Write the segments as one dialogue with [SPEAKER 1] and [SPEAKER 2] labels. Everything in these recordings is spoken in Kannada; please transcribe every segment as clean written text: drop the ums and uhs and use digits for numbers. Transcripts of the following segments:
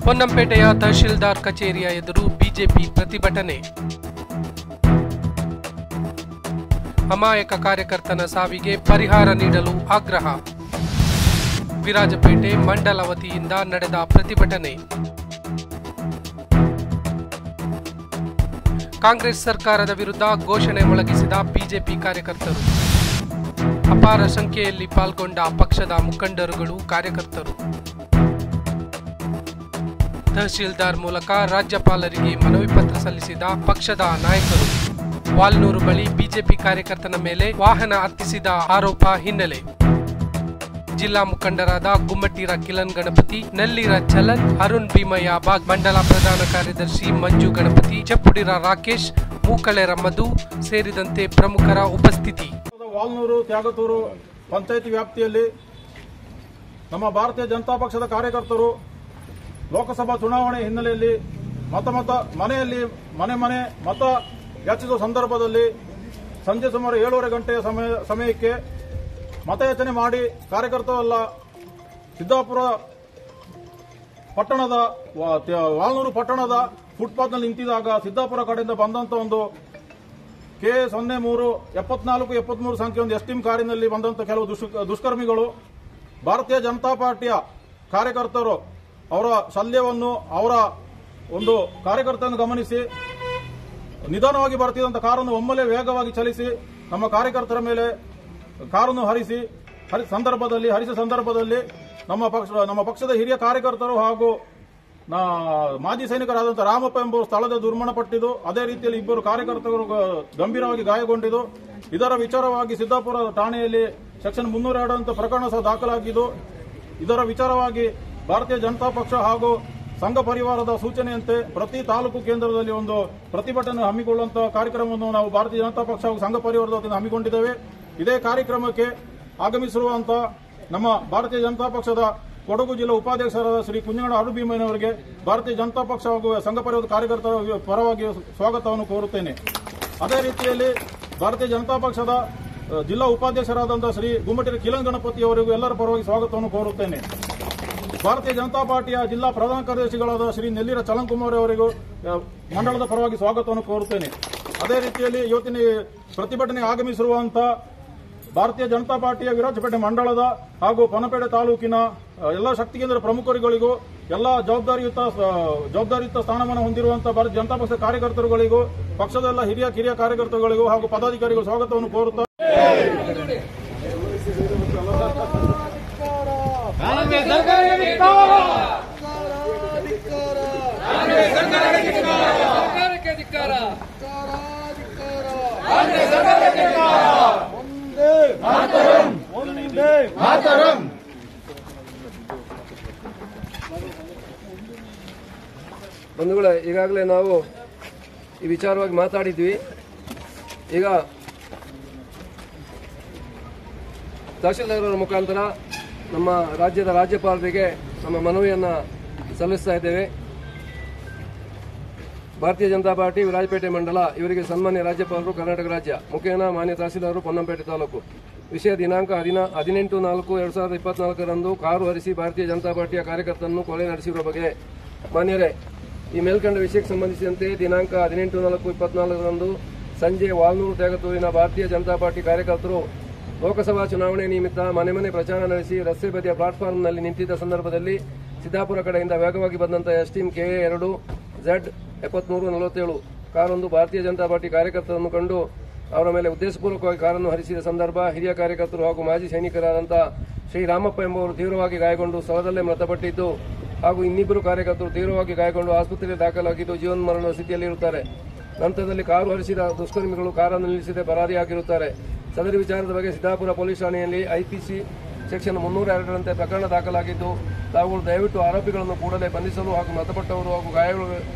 [SPEAKER 1] ಪೊನ್ನಂಪೇಟೆಯ ತಹಶೀಲ್ದಾರ್ ಕಚೇರಿಯ ಎದುರು ಬಿಜೆಪಿ ಪ್ರತಿಭಟನೆ. ಅಮಾಯಕ ಕಾರ್ಯಕರ್ತನ ಸಾವಿಗೆ ಪರಿಹಾರ ನೀಡಲು ಆಗ್ರಹ. ವಿರಾಜಪೇಟೆ ಮಂಡಲ ವತಿಯಿಂದ ನಡೆದ ಪ್ರತಿಭಟನೆ. ಕಾಂಗ್ರೆಸ್ ಸರ್ಕಾರದ ವಿರುದ್ಧ ಘೋಷಣೆ ಮೊಳಗಿಸಿದ ಬಿಜೆಪಿ ಕಾರ್ಯಕರ್ತರು. ಅಪಾರ ಸಂಖ್ಯೆಯಲ್ಲಿ ಪಾಲ್ಗೊಂಡ ಪಕ್ಷದ ಮುಖಂಡರುಗಳು, ಕಾರ್ಯಕರ್ತರು. ತಹಶೀಲ್ದಾರ್ ಮೂಲಕ ರಾಜ್ಯಪಾಲರಿಗೆ ಮನವಿ ಪತ್ರ ಸಲ್ಲಿಸಿದ ಪಕ್ಷದ ನಾಯಕರು. ವಾಲ್ನೂರು ಬಳಿ ಬಿಜೆಪಿ ಕಾರ್ಯಕರ್ತನ ಮೇಲೆ ವಾಹನ ಹತ್ತಿಸಿದ ಆರೋಪ ಹಿನ್ನೆಲೆ. ಜಿಲ್ಲಾ ಮುಖಂಡರಾದ ಗುಮ್ಮಟ್ಟಿರ ಕಿಲನ್ ಗಣಪತಿ, ನೆಲ್ಲಿರ ಚಲನ್, ಅರುಣ್ ಭೀಮಯ್ಯ ಬಾಗ್, ಮಂಡಲ ಪ್ರಧಾನ ಕಾರ್ಯದರ್ಶಿ ಮಂಜು ಗಣಪತಿ, ಚಪ್ಪುಡಿರ ರಾಕೇಶ್, ಮೂಕಳೆರ ಮಧು ಸೇರಿದಂತೆ ಪ್ರಮುಖರ ಉಪಸ್ಥಿತಿ.
[SPEAKER 2] ವಾಲ್ನೂರು ತ್ಯಾಗತೂರು ಪಂಚಾಯಿತಿ ವ್ಯಾಪ್ತಿಯಲ್ಲಿ ನಮ್ಮ ಭಾರತೀಯ ಜನತಾ ಪಕ್ಷದ ಕಾರ್ಯಕರ್ತರು ಲೋಕಸಭಾ ಚುನಾವಣೆ ಹಿನ್ನೆಲೆಯಲ್ಲಿ ಮನೆಯಲ್ಲಿ ಮನೆ ಮತ ಯಾಚಿಸುವ ಸಂದರ್ಭದಲ್ಲಿ ಸಂಜೆ ಸುಮಾರು 7:30 ಗಂಟೆಯ ಸಮಯಕ್ಕೆ ಮತಯಾಚನೆ ಮಾಡಿ ಕಾರ್ಯಕರ್ತರೆಲ್ಲ ಸಿದ್ದಾಪುರ ಪಟ್ಟಣದ ವಾಲ್ನೂರು ಪಟ್ಟಣದ ಫುಟ್ಪಾತ್ನಲ್ಲಿ ನಿಂತಿದ್ದಾಗ ಸಿದ್ದಾಪುರ ಕಡೆಯಿಂದ ಬಂದಂತ ಒಂದು K037473 ಸಂಖ್ಯೆ ಒಂದು ಎಸ್ಟಿಮ್ ಕಾರಿನಲ್ಲಿ ಬಂದಂತ ಕೆಲವು ದುಷ್ಕರ್ಮಿಗಳು ಭಾರತೀಯ ಜನತಾ ಪಾರ್ಟಿಯ ಕಾರ್ಯಕರ್ತರು ಅವರ ಶಲ್ಯವನ್ನು, ಅವರ ಒಂದು ಕಾರ್ಯಕರ್ತರನ್ನು ಗಮನಿಸಿ ನಿಧಾನವಾಗಿ ಬರ್ತಿದ್ದಂಥ ಕಾರನ್ನು ಒಮ್ಮೆಲೆ ವೇಗವಾಗಿ ಚಲಿಸಿ ನಮ್ಮ ಕಾರ್ಯಕರ್ತರ ಮೇಲೆ ಕಾರನ್ನು ಹರಿಸಿದ ಸಂದರ್ಭದಲ್ಲಿ ನಮ್ಮ ಪಕ್ಷದ ಹಿರಿಯ ಕಾರ್ಯಕರ್ತರು ಹಾಗೂ ಮಾಜಿ ಸೈನಿಕರಾದಂತಹ ರಾಮಪ್ಪ ಎಂಬುವರು ಸ್ಥಳದ ದುರ್ಮರಣಪಟ್ಟಿದ್ದು, ಅದೇ ರೀತಿಯಲ್ಲಿ ಇಬ್ಬರು ಕಾರ್ಯಕರ್ತರು ಗಂಭೀರವಾಗಿ ಗಾಯಗೊಂಡಿದ್ದು. ಇದರ ವಿಚಾರವಾಗಿ ಸಿದ್ದಾಪುರ ಠಾಣೆಯಲ್ಲಿ ಸೆಕ್ಷನ್ 302 ಅಂತ ಪ್ರಕರಣ ಸಹ ದಾಖಲಾಗಿದ್ದು, ಇದರ ವಿಚಾರವಾಗಿ ಭಾರತೀಯ ಜನತಾ ಪಕ್ಷ ಹಾಗೂ ಸಂಘ ಪರಿವಾರದ ಸೂಚನೆಯಂತೆ ಪ್ರತಿ ತಾಲೂಕು ಕೇಂದ್ರದಲ್ಲಿ ಒಂದು ಪ್ರತಿಭಟನೆ ಹಮ್ಮಿಕೊಳ್ಳುವಂತಹ ಕಾರ್ಯಕ್ರಮವನ್ನು ನಾವು ಭಾರತೀಯ ಜನತಾ ಪಕ್ಷ ಹಾಗೂ ಸಂಘ ಪರಿವಾರದ ವತಿಯಿಂದ ಹಮ್ಮಿಕೊಂಡಿದ್ದೇವೆ. ಇದೇ ಕಾರ್ಯಕ್ರಮಕ್ಕೆ ಆಗಮಿಸಿರುವಂತಹ ನಮ್ಮ ಭಾರತೀಯ ಜನತಾ ಪಕ್ಷದ ಕೊಡಗು ಜಿಲ್ಲಾ ಉಪಾಧ್ಯಕ್ಷರಾದ ಶ್ರೀ ಕುಂಜಂಗಡ ಅರುಣ್ ಭೀಮಯ್ಯನವರಿಗೆ ಭಾರತೀಯ ಜನತಾ ಪಕ್ಷ ಹಾಗೂ ಸಂಘ ಪರಿವಾರದ ಕಾರ್ಯಕರ್ತರ ಪರವಾಗಿ ಸ್ವಾಗತವನ್ನು ಕೋರುತ್ತೇನೆ. ಅದೇ ರೀತಿಯಲ್ಲಿ ಭಾರತೀಯ ಜನತಾ ಪಕ್ಷದ ಜಿಲ್ಲಾ ಉಪಾಧ್ಯಕ್ಷರಾದಂತಹ ಶ್ರೀ ಗುಮ್ಮಟಿರ ಕಿಲನ್ ಗಣಪತಿ ಅವರಿಗೂ ಎಲ್ಲರ ಪರವಾಗಿ ಸ್ವಾಗತವನ್ನು ಕೋರುತ್ತೇನೆ. ಭಾರತೀಯ ಜನತಾ ಪಾರ್ಟಿಯ ಜಿಲ್ಲಾ ಪ್ರಧಾನ ಕಾರ್ಯದರ್ಶಿಗಳಾದ ಶ್ರೀ ನೆಲ್ಲಿರ ಚಲನ್ ಕುಮಾರ್ ಅವರಿಗೂ ಮಂಡಳದ ಪರವಾಗಿ ಸ್ವಾಗತವನ್ನು ಕೋರುತ್ತೇನೆ. ಅದೇ ರೀತಿಯಲ್ಲಿ ಇವತ್ತಿನ ಪ್ರತಿಭಟನೆಗೆ ಆಗಮಿಸಿರುವಂತಹ ಭಾರತೀಯ ಜನತಾ ಪಾರ್ಟಿಯ ವಿರಾಜಪೇಟೆ ಮಂಡಳದ ಹಾಗೂ ಪೊನ್ನಂಪೇಟೆ ತಾಲೂಕಿನ ಎಲ್ಲ ಶಕ್ತಿ ಕೇಂದ್ರ ಪ್ರಮುಖರುಗಳಿಗೂ, ಎಲ್ಲ ಜವಾಬ್ದಾರಿಯುತ ಸ್ಥಾನಮಾನ ಹೊಂದಿರುವಂತಹ ಭಾರತೀಯ ಜನತಾ ಪಕ್ಷದ ಕಾರ್ಯಕರ್ತರುಗಳಿಗೂ, ಪಕ್ಷದ ಎಲ್ಲ ಕಿರಿಯ ಕಾರ್ಯಕರ್ತರುಗಳಿಗೂ ಹಾಗೂ ಪದಾಧಿಕಾರಿಗಳು ಸ್ವಾಗತವನ್ನು ಕೋರುತ್ತಾ
[SPEAKER 3] ಬಂಧುಗಳೇ, ಈಗಾಗಲೇ ನಾವು ಈ ವಿಚಾರವಾಗಿ ಮಾತಾಡಿದ್ವಿ. ಈಗ ತಹಶೀಲ್ದಾರರ ಮುಖಾಂತರ ನಮ್ಮ ರಾಜ್ಯದ ರಾಜ್ಯಪಾಲರಿಗೆ ನಮ್ಮ ಮನವಿಯನ್ನು ಸಲ್ಲಿಸ್ತಾ ಇದ್ದೇವೆ. ಭಾರತೀಯ ಜನತಾ ಪಾರ್ಟಿ ವಿರಾಜಪೇಟೆ ಮಂಡಲ ಇವರಿಗೆ ಸನ್ಮಾನ್ಯ ರಾಜ್ಯಪಾಲರು, ಕರ್ನಾಟಕ ರಾಜ್ಯ ಮುಖೇನ ಮಾನ್ಯ ತಹಶೀಲ್ದಾರರು, ಪೊನ್ನಂಪೇಟೆ ತಾಲೂಕು ವಿಷಯ ದಿನಾಂಕ 18/4/2024 ಕಾರು ಹರಿಸಿ ಭಾರತೀಯ ಜನತಾ ಪಾರ್ಟಿಯ ಕಾರ್ಯಕರ್ತರನ್ನು ಕೊಲೆ ನಡೆಸಿರುವ ಬಗ್ಗೆ ಮಾನ್ಯರೇ, ಈ ಮೇಲ್ಕಂಡ ವಿಷಯಕ್ಕೆ ಸಂಬಂಧಿಸಿದಂತೆ ದಿನಾಂಕ 18/4/2024 ಸಂಜೆ ವಾಲ್ನೂರು ತ್ಯಾಗತೂರಿನ ಭಾರತೀಯ ಜನತಾ ಪಾರ್ಟಿ ಕಾರ್ಯಕರ್ತರು ಲೋಕಸಭಾ ಚುನಾವಣೆ ನಿಮಿತ್ತ ಮನೆ ಪ್ರಚಾರ ನಡೆಸಿ ರಸ್ತೆ ಬದಿಯ ಪ್ಲಾಟ್ಫಾರ್ಮ್ನಲ್ಲಿ ನಿಂತಿದ್ದ ಸಂದರ್ಭದಲ್ಲಿ ಸಿದ್ದಾಪುರ ಕಡೆಯಿಂದ ವೇಗವಾಗಿ ಬಂದಂತಹ ಎಸ್ಟಿಮ್ KA2Z7347 ಕಾರೊಂದು ಭಾರತೀಯ ಜನತಾ ಪಾರ್ಟಿ ಕಾರ್ಯಕರ್ತರನ್ನು ಕಂಡು ಅವರ ಮೇಲೆ ಉದ್ದೇಶಪೂರ್ವಕವಾಗಿ ಕಾರನ್ನು ಹರಿಸಿದ ಸಂದರ್ಭ ಹಿರಿಯ ಕಾರ್ಯಕರ್ತರು ಹಾಗೂ ಮಾಜಿ ಸೈನಿಕರಾದಂತಹ ಶ್ರೀ ರಾಮಪ್ಪ ಎಂಬುವರು ತೀವ್ರವಾಗಿ ಗಾಯಗೊಂಡು ಸ್ಥಳದಲ್ಲೇ ಮೃತಪಟ್ಟಿದ್ದು, ಹಾಗೂ ಇನ್ನಿಬ್ಬರು ಕಾರ್ಯಕರ್ತರು ತೀವ್ರವಾಗಿ ಗಾಯಗೊಂಡು ಆಸ್ಪತ್ರೆಗೆ ದಾಖಲಾಗಿದ್ದು ಜೀವನ್ಮರಣದ ಸ್ಥಿತಿಯಲ್ಲಿರುತ್ತಾರೆ. ನಂತರದಲ್ಲಿ ಕಾರು ಹರಿಸಿದ ದುಷ್ಕರ್ಮಿಗಳು ಕಾರನ್ನು ನಿಲ್ಲಿಸದೆ ಪರಾರಿಯಾಗಿರುತ್ತಾರೆ. ಸದರಿ ವಿಚಾರದ ಬಗ್ಗೆ ಸಿದ್ದಾಪುರ ಪೊಲೀಸ್ ಠಾಣೆಯಲ್ಲಿ IPC ಸೆಕ್ಷನ್ 302 ಪ್ರಕರಣ ದಾಖಲಾಗಿದ್ದು, ತಾವುಗಳು ದಯವಿಟ್ಟು ಆರೋಪಿಗಳನ್ನು ಕೂಡಲೇ ಬಂಧಿಸಲು ಹಾಗೂ ಮೃತಪಟ್ಟವರು ಹಾಗೂ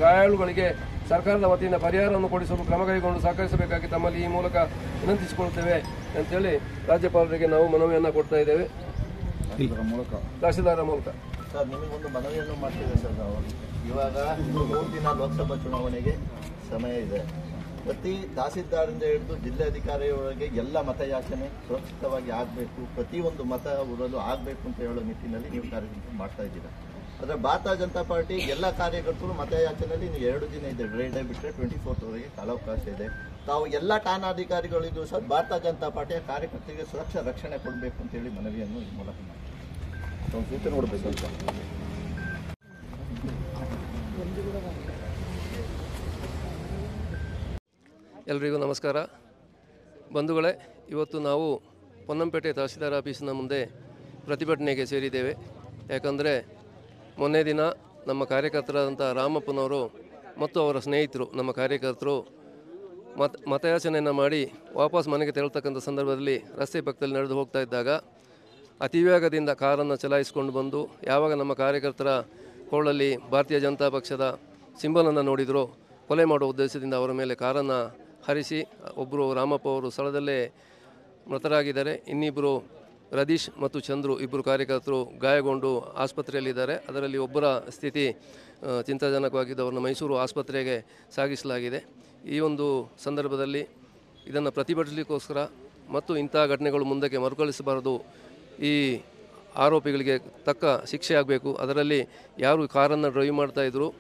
[SPEAKER 3] ಗಾಯಾಳುಗಳಿಗೆ ಸರ್ಕಾರದ ವತಿಯಿಂದ ಪರಿಹಾರವನ್ನು ಕೊಡಿಸಲು ಕ್ರಮ ಕೈಗೊಂಡು ಸಹಕರಿಸಬೇಕಾಗಿ ತಮ್ಮಲ್ಲಿ ಈ ಮೂಲಕ ವಿನಂತಿಸಿಕೊಳ್ಳುತ್ತೇವೆ ಅಂತೇಳಿ ರಾಜ್ಯಪಾಲರಿಗೆ ನಾವು ಮನವಿಯನ್ನು ಕೊಡ್ತಾ ಇದ್ದೇವೆ. ತಹಶೀಲ್ದಾರರ ಮೂಲಕ
[SPEAKER 4] ಸರ್, ನಿಮಗೊಂದು ಮನವಿಯನ್ನು ಮಾಡ್ತಿದ್ದೆ ಸರ್. ನಾವು ಇವಾಗ 3 ದಿನ ಲೋಕಸಭಾ ಚುನಾವಣೆಗೆ ಸಮಯ ಇದೆ. ಪ್ರತಿ ತಹಸೀಲ್ದಾರಿಂದ ಹಿಡಿದು ಜಿಲ್ಲಾಧಿಕಾರಿಯವರೆಗೆ ಎಲ್ಲ ಮತಯಾಚನೆ ಸುರಕ್ಷಿತವಾಗಿ ಆಗಬೇಕು, ಪ್ರತಿಯೊಂದು ಮತ ಊರಲ್ಲೂ ಆಗಬೇಕು ಅಂತ ಹೇಳೋ ನಿಟ್ಟಿನಲ್ಲಿ ನೀವು ಕಾರ್ಯಕ್ರಮ ಮಾಡ್ತಾ ಇದ್ದೀರಾ. ಆದರೆ ಭಾರತೀಯ ಜನತಾ ಪಾರ್ಟಿ ಎಲ್ಲ ಕಾರ್ಯಕರ್ತರು ಮತಯಾಚನೆಯಲ್ಲಿ ಇನ್ನು 2 ದಿನ ಇದೆ, ಡ್ರೈ ಡೇ ಬಿಟ್ಟರೆ 24 ಕಾಲಾವಕಾಶ ಇದೆ. ತಾವು ಎಲ್ಲ ಠಾಣಾಧಿಕಾರಿಗಳಿಗೂ ಸಹ ಭಾರತೀಯ ಜನತಾ ಪಾರ್ಟಿಯ ಕಾರ್ಯಕರ್ತರಿಗೆ ಸುರಕ್ಷಾ ರಕ್ಷಣೆ ಕೊಡಬೇಕು ಅಂತೇಳಿ ಮನವಿಯನ್ನು ಈ ಮೂಲಕ ನೋಡಬೇಕು.
[SPEAKER 3] ಎಲ್ರಿಗೂ ನಮಸ್ಕಾರ. ಬಂಧುಗಳೇ, ಇವತ್ತು ನಾವು ಪೊನ್ನಂಪೇಟೆ ತಹಸೀಲ್ದಾರ್ ಆಫೀಸಿನ ಮುಂದೆ ಪ್ರತಿಭಟನೆಗೆ ಸೇರಿದ್ದೇವೆ. ಯಾಕಂದರೆ ಮೊನ್ನೆ ದಿನ ನಮ್ಮ ಕಾರ್ಯಕರ್ತರಾದಂಥ ರಾಮಪ್ಪನವರು ಮತ್ತು ಅವರ ಸ್ನೇಹಿತರು, ನಮ್ಮ ಕಾರ್ಯಕರ್ತರು ಮತಯಾಚನೆಯನ್ನು ಮಾಡಿ ವಾಪಸ್ ಮನೆಗೆ ತೆರಳತಕ್ಕಂಥ ಸಂದರ್ಭದಲ್ಲಿ ರಸ್ತೆ ಪಕ್ಕದಲ್ಲಿ ನಡೆದು ಹೋಗ್ತಾ ಇದ್ದಾಗ ಅತಿವೇಗದಿಂದ ಕಾರನ್ನು ಚಲಾಯಿಸಿಕೊಂಡು ಬಂದು ಯಾವಾಗ ನಮ್ಮ ಕಾರ್ಯಕರ್ತರ ಕೊಳ್ಳಲ್ಲಿ ಭಾರತೀಯ ಜನತಾ ಪಕ್ಷದ ಸಿಂಬಲನ್ನು ನೋಡಿದರೂ ಕೊಲೆ ಮಾಡುವ ಉದ್ದೇಶದಿಂದ ಅವರ ಮೇಲೆ ಕಾರನ್ನು ಹರಿಸಿ ಒಬ್ಬರು ರಾಮಪ್ಪ ಅವರು ಸ್ಥಳದಲ್ಲೇ ಮೃತರಾಗಿದ್ದಾರೆ. ಇನ್ನಿಬ್ಬರು ರದೀಶ್ ಮತ್ತು ಚಂದ್ರು ಇಬ್ಬರು ಕಾರ್ಯಕರ್ತರು ಗಾಯಗೊಂಡು ಆಸ್ಪತ್ರೆಯಲ್ಲಿದ್ದಾರೆ. ಅದರಲ್ಲಿ ಒಬ್ಬರ ಸ್ಥಿತಿ ಚಿಂತಾಜನಕವಾಗಿದ್ದು ಅವರನ್ನು ಮೈಸೂರು ಆಸ್ಪತ್ರೆಗೆ ಸಾಗಿಸಲಾಗಿದೆ. ಈ ಒಂದು ಸಂದರ್ಭದಲ್ಲಿ ಇದನ್ನು ಪ್ರತಿಭಟಿಸಲಿಕ್ಕೋಸ್ಕರ ಮತ್ತು ಇಂಥ ಘಟನೆಗಳು ಮುಂದಕ್ಕೆ ಮರುಕಳಿಸಬಾರದು, ಈ ಆರೋಪಿಗಳಿಗೆ ತಕ್ಕ ಶಿಕ್ಷೆ ಆಗಬೇಕು. ಅದರಲ್ಲಿ ಯಾರು ಕಾರನ್ನು ಡ್ರೈವ್ ಮಾಡ್ತಾಯಿದ್ರು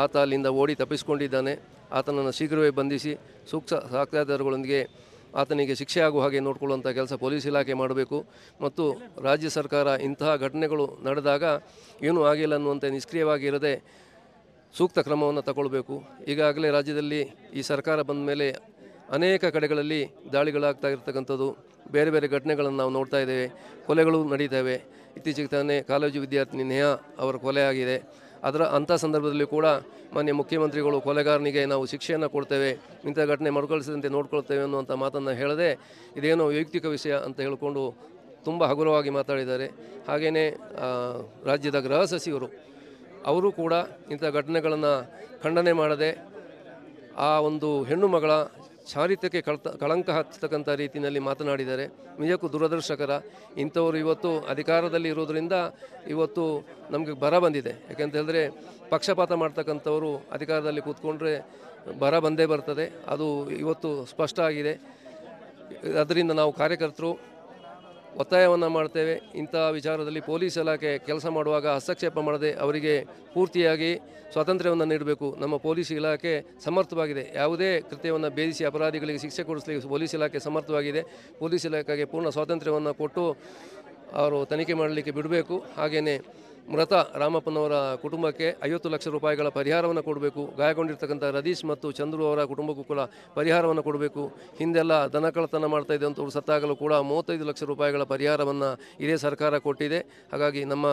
[SPEAKER 3] ಆತ ಅಲ್ಲಿಂದ ಓಡಿ ತಪ್ಪಿಸಿಕೊಂಡಿದ್ದಾನೆ, ಆತನನ್ನು ಶೀಘ್ರವೇ ಬಂಧಿಸಿ ಸೂಕ್ತ ಸಾಕ್ಷ್ಯಾಧಾರಗಳೊಂದಿಗೆ ಆತನಿಗೆ ಶಿಕ್ಷೆ ಆಗುವ ಹಾಗೆ ನೋಡಿಕೊಳ್ಳುವಂಥ ಕೆಲಸ ಪೊಲೀಸ್ ಇಲಾಖೆ ಮಾಡಬೇಕು. ಮತ್ತು ರಾಜ್ಯ ಸರ್ಕಾರ ಇಂತಹ ಘಟನೆಗಳು ನಡೆದಾಗ ಏನೂ ಆಗಿಲ್ಲ ಅನ್ನುವಂತೆ ನಿಷ್ಕ್ರಿಯವಾಗಿರದೆ ಸೂಕ್ತ ಕ್ರಮವನ್ನು ತಗೊಳ್ಬೇಕು. ಈಗಾಗಲೇ ರಾಜ್ಯದಲ್ಲಿ ಈ ಸರ್ಕಾರ ಬಂದ ಮೇಲೆ ಅನೇಕ ಕಡೆಗಳಲ್ಲಿ ದಾಳಿಗಳಾಗ್ತಾ ಇರ್ತಕ್ಕಂಥದ್ದು, ಬೇರೆ ಬೇರೆ ಘಟನೆಗಳನ್ನು ನಾವು ನೋಡ್ತಾ ಇದ್ದೇವೆ, ಕೊಲೆಗಳು ನಡೀತವೆ. ಇತ್ತೀಚೆಗೆ ತಾನೇ ಕಾಲೇಜು ವಿದ್ಯಾರ್ಥಿನಿ ನೇಹಾ ಅವರ ಕೊಲೆ ಆಗಿದೆ. ಅಂಥ ಸಂದರ್ಭದಲ್ಲಿ ಕೂಡ ಮಾನ್ಯ ಮುಖ್ಯಮಂತ್ರಿಗಳು ಕೊಲೆಗಾರನಿಗೆ ನಾವು ಶಿಕ್ಷೆಯನ್ನು ಕೊಡ್ತೇವೆ, ಇಂಥ ಘಟನೆ ಮರುಕಳಿಸದಂತೆ ನೋಡ್ಕೊಳ್ತೇವೆ ಅನ್ನುವಂಥ ಮಾತನ್ನು ಹೇಳದೆ ಇದೇನೋ ವೈಯಕ್ತಿಕ ವಿಷಯ ಅಂತ ಹೇಳಿಕೊಂಡು ತುಂಬ ಹಗುರವಾಗಿ ಮಾತಾಡಿದ್ದಾರೆ. ಹಾಗೆಯೇ ರಾಜ್ಯದ ಗೃಹ ಸಚಿವರು ಅವರು ಕೂಡ ಇಂಥ ಘಟನೆಗಳನ್ನು ಖಂಡನೆ ಮಾಡದೆ ಆ ಒಂದು ಹೆಣ್ಣು ಮಗಳ ಚಾರಿತ್ರ್ಯಕ್ಕೆ ಕಳಂಕ ಹಚ್ಚತಕ್ಕಂಥ ರೀತಿಯಲ್ಲಿ ಮಾತನಾಡಿದ್ದಾರೆ. ನಿಜಕ್ಕೂ ದುರದೃಷ್ಟಕರ. ಇಂಥವರು ಇವತ್ತು ಅಧಿಕಾರದಲ್ಲಿ ಇರೋದರಿಂದ ಇವತ್ತು ನಮಗೆ ಬರ ಬಂದಿದೆ. ಯಾಕೆಂತ ಹೇಳಿದ್ರೆ ಪಕ್ಷಪಾತ ಮಾಡ್ತಕ್ಕಂಥವರು ಅಧಿಕಾರದಲ್ಲಿ ಕೂತ್ಕೊಂಡ್ರೆ ಬರ ಬಂದೇ ಬರ್ತದೆ, ಅದು ಇವತ್ತು ಸ್ಪಷ್ಟ ಆಗಿದೆ. ಅದರಿಂದ ನಾವು ಕಾರ್ಯಕರ್ತರು ಒತ್ತಾಯವನ್ನು ಮಾಡ್ತೇವೆ, ಇಂಥ ವಿಚಾರದಲ್ಲಿ ಪೊಲೀಸ್ ಇಲಾಖೆ ಕೆಲಸ ಮಾಡುವಾಗ ಹಸ್ತಕ್ಷೇಪ ಮಾಡದೆ ಅವರಿಗೆ ಪೂರ್ತಿಯಾಗಿ ಸ್ವಾತಂತ್ರ್ಯವನ್ನು ನೀಡಬೇಕು. ನಮ್ಮ ಪೊಲೀಸ್ ಇಲಾಖೆ ಸಮರ್ಥವಾಗಿದೆ, ಯಾವುದೇ ಕೃತ್ಯವನ್ನು ಭೇದಿಸಿ ಅಪರಾಧಿಗಳಿಗೆ ಶಿಕ್ಷೆ ಕೊಡಿಸಲಿಕ್ಕೆ ಪೊಲೀಸ್ ಇಲಾಖೆ ಸಮರ್ಥವಾಗಿದೆ. ಪೊಲೀಸ್ ಇಲಾಖೆಗೆ ಪೂರ್ಣ ಸ್ವಾತಂತ್ರ್ಯವನ್ನು ಕೊಟ್ಟು ಅವರು ತನಿಖೆ ಮಾಡಲಿಕ್ಕೆ ಬಿಡಬೇಕು. ಹಾಗೆಯೇ ಮೃತ ರಾಮಪ್ಪನವರ ಕುಟುಂಬಕ್ಕೆ 50 ಲಕ್ಷ ರೂಪಾಯಿಗಳ ಪರಿಹಾರವನ್ನು ಕೊಡಬೇಕು. ಗಾಯಗೊಂಡಿರ್ತಕ್ಕಂಥ ರದೀಶ್ ಮತ್ತು ಚಂದ್ರು ಅವರ ಕುಟುಂಬಕ್ಕೂ ಕೂಡ ಪರಿಹಾರವನ್ನು ಕೊಡಬೇಕು. ಹಿಂದೆಲ್ಲ ದನ ಕಳ್ಳತನ ಮಾಡ್ತಾ ಇದ್ದಂಥವ್ರು ಸತ್ತಾಗಲೂ ಕೂಡ 35 ಲಕ್ಷ ರೂಪಾಯಿಗಳ ಪರಿಹಾರವನ್ನು ಇದೇ ಸರ್ಕಾರ ಕೊಟ್ಟಿದೆ. ಹಾಗಾಗಿ ನಮ್ಮ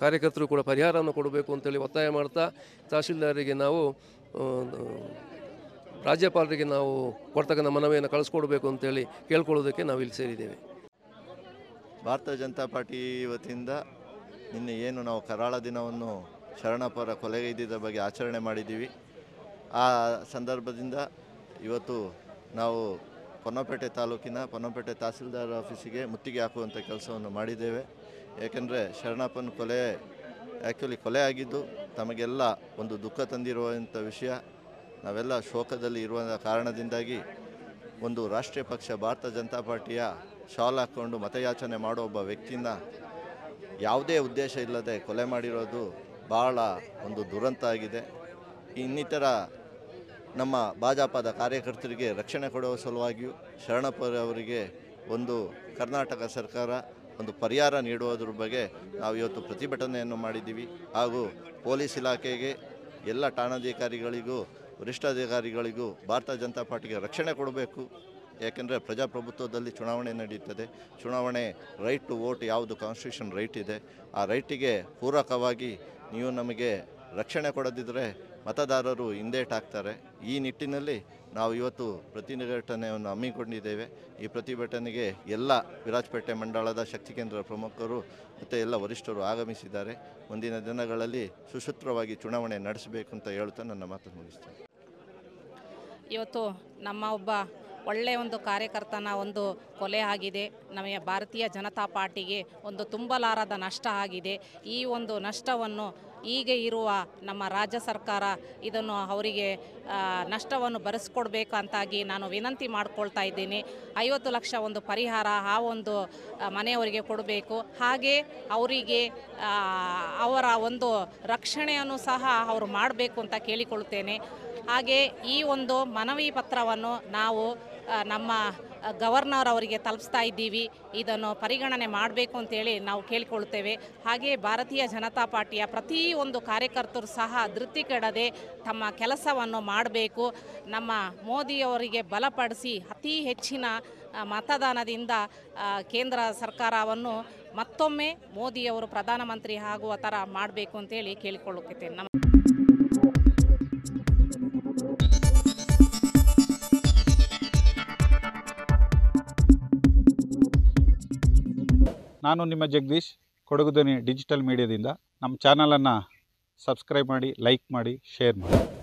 [SPEAKER 3] ಕಾರ್ಯಕರ್ತರು ಕೂಡ ಪರಿಹಾರವನ್ನು ಕೊಡಬೇಕು ಅಂತೇಳಿ ಒತ್ತಾಯ ಮಾಡ್ತಾ ತಹಶೀಲ್ದಾರರಿಗೆ ನಾವು ರಾಜ್ಯಪಾಲರಿಗೆ ನಾವು ಕೊಡ್ತಕ್ಕಂಥ ಮನವಿಯನ್ನು ಕಳಿಸ್ಕೊಡ್ಬೇಕು ಅಂತೇಳಿ ಕೇಳ್ಕೊಳ್ಳೋದಕ್ಕೆ ನಾವು ಇಲ್ಲಿ ಸೇರಿದ್ದೇವೆ.
[SPEAKER 4] ಭಾರತೀಯ ಜನತಾ ಪಾರ್ಟಿ ವತಿಯಿಂದ ನಿನ್ನೆ ಏನು ನಾವು ಕರಾಳ ದಿನವನ್ನು ಶರಣಪ್ಪರ ಕೊಲೆಗೈದಿದ್ದ ಬಗ್ಗೆ ಆಚರಣೆ ಮಾಡಿದ್ದೀವಿ. ಆ ಸಂದರ್ಭದಿಂದ ಇವತ್ತು ನಾವು ಪೊನ್ನಂಪೇಟೆ ತಾಲೂಕಿನ ಪೊನ್ನಂಪೇಟೆ ತಹಸೀಲ್ದಾರ್ ಆಫೀಸಿಗೆ ಮುತ್ತಿಗೆ ಹಾಕುವಂಥ ಕೆಲಸವನ್ನು ಮಾಡಿದ್ದೇವೆ. ಏಕೆಂದರೆ ಶರಣಪ್ಪನ ಕೊಲೆ ಆಗಿದ್ದು ತಮಗೆಲ್ಲ ಒಂದು ದುಃಖ ತಂದಿರುವಂಥ ವಿಷಯ. ನಾವೆಲ್ಲ ಶೋಕದಲ್ಲಿ ಇರುವ ಕಾರಣದಿಂದಾಗಿ ಒಂದು ರಾಷ್ಟ್ರೀಯ ಪಕ್ಷ ಭಾರತೀಯ ಜನತಾ ಪಾರ್ಟಿಯ ಶಾಲ್ ಹಾಕ್ಕೊಂಡು ಮತಯಾಚನೆ ಮಾಡೋ ಒಬ್ಬ ವ್ಯಕ್ತಿನ ಯಾವುದೇ ಉದ್ದೇಶ ಇಲ್ಲದೆ ಕೊಲೆ ಮಾಡಿರೋದು ಭಾಳ ಒಂದು ದುರಂತ ಆಗಿದೆ. ಇನ್ನಿತರ ನಮ್ಮ ಭಾಜಪದ ಕಾರ್ಯಕರ್ತರಿಗೆ ರಕ್ಷಣೆ ಕೊಡುವ ಸಲುವಾಗಿಯೂ ಶರಣಪ್ಪರವರಿಗೆ ಒಂದು ಕರ್ನಾಟಕ ಸರ್ಕಾರ ಒಂದು ಪರಿಹಾರ ನೀಡುವುದ್ರ ಬಗ್ಗೆ ನಾವು ಇವತ್ತು ಪ್ರತಿಭಟನೆಯನ್ನು ಮಾಡಿದ್ದೀವಿ. ಹಾಗೂ ಪೊಲೀಸ್ ಇಲಾಖೆಗೆ ಎಲ್ಲ ಠಾಣಾಧಿಕಾರಿಗಳಿಗೂ ವರಿಷ್ಠಾಧಿಕಾರಿಗಳಿಗೂ ಭಾರತೀಯ ಜನತಾ ಪಾರ್ಟಿಗೆ ರಕ್ಷಣೆ ಕೊಡಬೇಕು. ಯಾಕೆಂದರೆ ಪ್ರಜಾಪ್ರಭುತ್ವದಲ್ಲಿ ಚುನಾವಣೆ ನಡೆಯುತ್ತದೆ. ಚುನಾವಣೆ ರೈಟ್ ಟು ವೋಟ್ ಯಾವುದು ಕಾನ್ಸ್ಟಿಟ್ಯೂಷನ್ ರೈಟ್ ಇದೆ, ಆ ರೈಟಿಗೆ ಪೂರಕವಾಗಿ ನೀವು ನಮಗೆ ರಕ್ಷಣೆ ಕೊಡದಿದ್ದರೆ ಮತದಾರರು ಹಿಂದೇಟಾಗ್ತಾರೆ. ಈ ನಿಟ್ಟಿನಲ್ಲಿ ನಾವು ಇವತ್ತು ಪ್ರತಿಭಟನೆಯನ್ನು ಹಮ್ಮಿಕೊಂಡಿದ್ದೇವೆ. ಈ ಪ್ರತಿಭಟನೆಗೆ ಎಲ್ಲ ವಿರಾಜಪೇಟೆ ಮಂಡಳದ ಶಕ್ತಿ ಕೇಂದ್ರ ಪ್ರಮುಖರು ಮತ್ತು ಎಲ್ಲ ವರಿಷ್ಠರು ಆಗಮಿಸಿದ್ದಾರೆ. ಮುಂದಿನ ದಿನಗಳಲ್ಲಿ ಸುಸೂತ್ರವಾಗಿ ಚುನಾವಣೆ ನಡೆಸಬೇಕು ಅಂತ ಹೇಳ್ತಾ ನನ್ನ ಮಾತನ್ನು ಮುಗಿಸ್ತೇನೆ.
[SPEAKER 5] ಇವತ್ತು ನಮ್ಮ ಒಬ್ಬ ಒಳ್ಳೆಯ ಒಂದು ಕಾರ್ಯಕರ್ತನ ಒಂದು ಕೊಲೆ ಆಗಿದೆ. ನಮಗೆ ಭಾರತೀಯ ಜನತಾ ಪಾರ್ಟಿಗೆ ಒಂದು ತುಂಬಲಾರದ ನಷ್ಟ ಆಗಿದೆ. ಈ ಒಂದು ನಷ್ಟವನ್ನು ಈಗ ಇರುವ ನಮ್ಮ ರಾಜ್ಯ ಸರ್ಕಾರ ಇದನ್ನು ಅವರಿಗೆ ನಷ್ಟವನ್ನು ಭರಿಸ್ಕೊಡ್ಬೇಕಂತಾಗಿ ನಾನು ವಿನಂತಿ ಮಾಡ್ಕೊಳ್ತಾ ಇದ್ದೀನಿ. 50 ಲಕ್ಷ ಒಂದು ಪರಿಹಾರ ಆ ಒಂದು ಮನೆಯವರಿಗೆ ಕೊಡಬೇಕು. ಹಾಗೆ ಅವರಿಗೆ ಅವರ ಒಂದು ರಕ್ಷಣೆಯನ್ನು ಸಹ ಅವರು ಮಾಡಬೇಕು ಅಂತ ಕೇಳಿಕೊಳ್ಳುತ್ತೇನೆ. ಹಾಗೆ ಈ ಒಂದು ಮನವಿ ಪತ್ರವನ್ನು ನಾವು ನಮ್ಮ ಗವರ್ನರ್ ಅವರಿಗೆ ತಲುಪಿಸ್ತಾ ಇದ್ದೀವಿ. ಇದನ್ನು ಪರಿಗಣನೆ ಮಾಡಬೇಕು ಅಂತೇಳಿ ನಾವು ಕೇಳಿಕೊಳ್ಳುತ್ತೇವೆ. ಹಾಗೆ ಭಾರತೀಯ ಜನತಾ ಪಾರ್ಟಿಯ ಪ್ರತಿಯೊಂದು ಕಾರ್ಯಕರ್ತರು ಸಹ ಧೃತಿ ಕೆಡದೆ ತಮ್ಮ ಕೆಲಸವನ್ನು ಮಾಡಬೇಕು. ನಮ್ಮ ಮೋದಿಯವರಿಗೆ ಬಲಪಡಿಸಿ ಅತಿ ಹೆಚ್ಚಿನ ಮತದಾನದಿಂದ ಕೇಂದ್ರ ಸರ್ಕಾರವನ್ನು ಮತ್ತೊಮ್ಮೆ ಮೋದಿಯವರು ಪ್ರಧಾನಮಂತ್ರಿ ಆಗುವ ಥರ ಮಾಡಬೇಕು ಅಂತೇಳಿ ಕೇಳಿಕೊಳ್ಳುತ್ತೇನೆ.
[SPEAKER 6] ನಾನು ನಿಮ್ಮ ಜಗದೀಶ್, ಕೊಡಗು ಧ್ವನಿ ಡಿಜಿಟಲ್ ಮೀಡಿಯಾದಿಂದ. ನಮ್ಮ ಚಾನಲನ್ನು ಸಬ್ಸ್ಕ್ರೈಬ್ ಮಾಡಿ, ಲೈಕ್ ಮಾಡಿ, ಶೇರ್ ಮಾಡಿ.